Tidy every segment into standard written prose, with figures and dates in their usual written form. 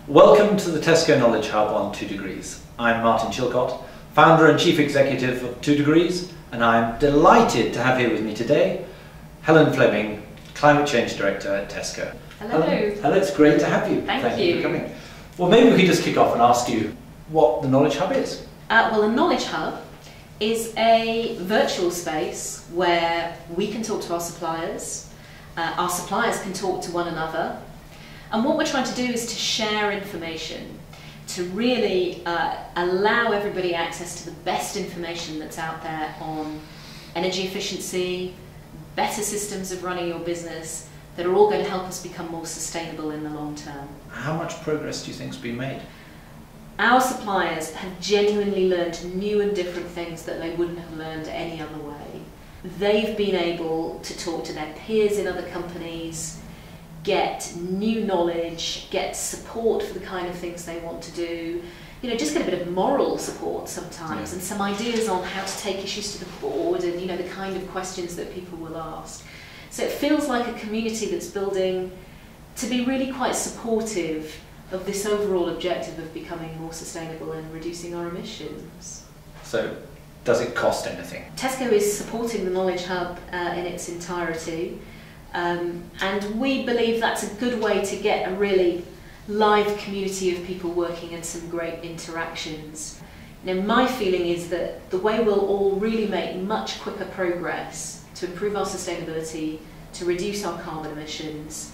Welcome to the Tesco Knowledge Hub on 2 Degrees. I'm Martin Chilcott, founder and chief executive of 2 Degrees, and I'm delighted to have here with me today Helen Fleming, climate change director at Tesco. Hello. Hello, it's great to have you. Thank you for coming. Well, maybe we could just kick off and ask you what the Knowledge Hub is. Well, the Knowledge Hub is a virtual space where we can talk to our suppliers can talk to one another, and what we're trying to do is to share information, to really allow everybody access to the best information that's out there on energy efficiency, better systems of running your business that are all going to help us become more sustainable in the long term. How much progress do you think has been made? Our suppliers have genuinely learned new and different things that they wouldn't have learned any other way. They've been able to talk to their peers in other companies, get new knowledge, get support for the kind of things they want to do, just get a bit of moral support sometimes, and some ideas on how to take issues to the board, and the kind of questions that people will ask. So it feels like a community that's building to be really quite supportive of this overall objective of becoming more sustainable and reducing our emissions. So, does it cost anything? Tesco is supporting the Knowledge Hub in its entirety, and we believe that's a good way to get a really live community of people working and some great interactions. My feeling is that the way we'll all really make much quicker progress to improve our sustainability, to reduce our carbon emissions,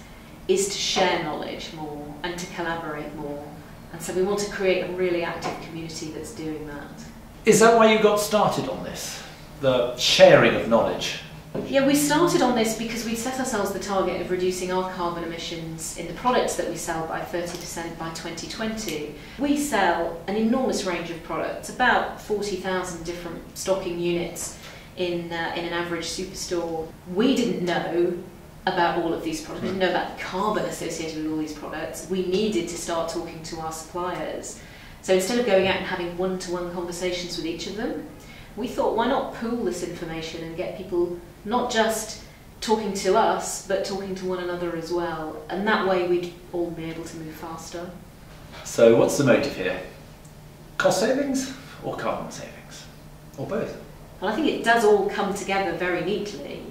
is to share knowledge more and to collaborate more. And so we want to create a really active community that's doing that. Is that why you got started on this? The sharing of knowledge? Yeah, we started on this because we set ourselves the target of reducing our carbon emissions in the products that we sell by 30% by 2020. We sell an enormous range of products, about 40,000 different stocking units in an average superstore. We didn't know about all of these products. We didn't know about the carbon associated with all these products. We needed to start talking to our suppliers. So instead of going out and having one-to-one conversations with each of them, we thought, why not pool this information and get people not just talking to us, but talking to one another as well. And that way we'd all be able to move faster. So what's the motive here? Cost savings or carbon savings? Or both? Well, I think it does all come together very neatly.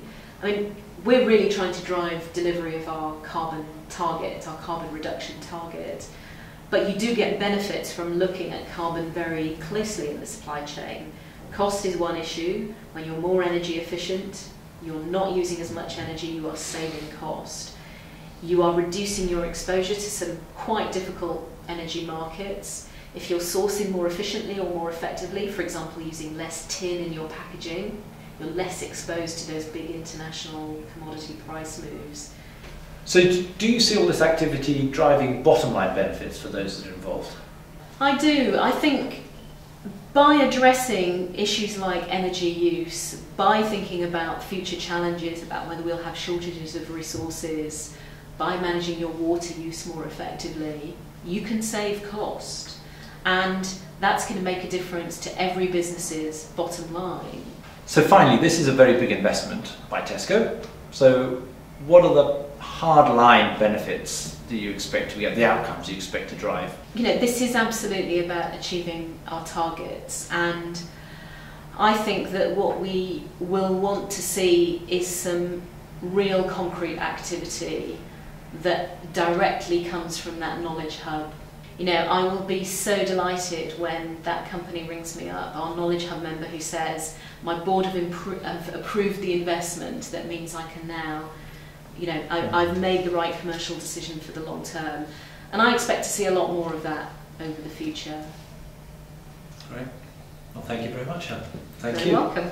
I mean, we're really trying to drive delivery of our carbon target, our carbon reduction target. But you do get benefits from looking at carbon very closely in the supply chain. Cost is one issue. When you're more energy efficient, you're not using as much energy, you are saving cost. You are reducing your exposure to some quite difficult energy markets. If you're sourcing more efficiently or more effectively, for example, using less tin in your packaging, you're less exposed to those big international commodity price moves. So do you see all this activity driving bottom line benefits for those that are involved? I do. I think by addressing issues like energy use, by thinking about future challenges, about whether we'll have shortages of resources, by managing your water use more effectively, you can save cost. And that's going to make a difference to every business's bottom line. So finally, this is a very big investment by Tesco. So what are the hardline benefits that you expect to get, the outcomes you expect to drive? This is absolutely about achieving our targets, and I think that what we will want to see is some real concrete activity that directly comes from that Knowledge Hub. I will be so delighted when that company rings me up, our Knowledge Hub member, who says, my board have approved the investment, that means I can now, I've made the right commercial decision for the long term. And I expect to see a lot more of that over the future. Great. Well, thank you very much, Helen. Thank you. You're welcome.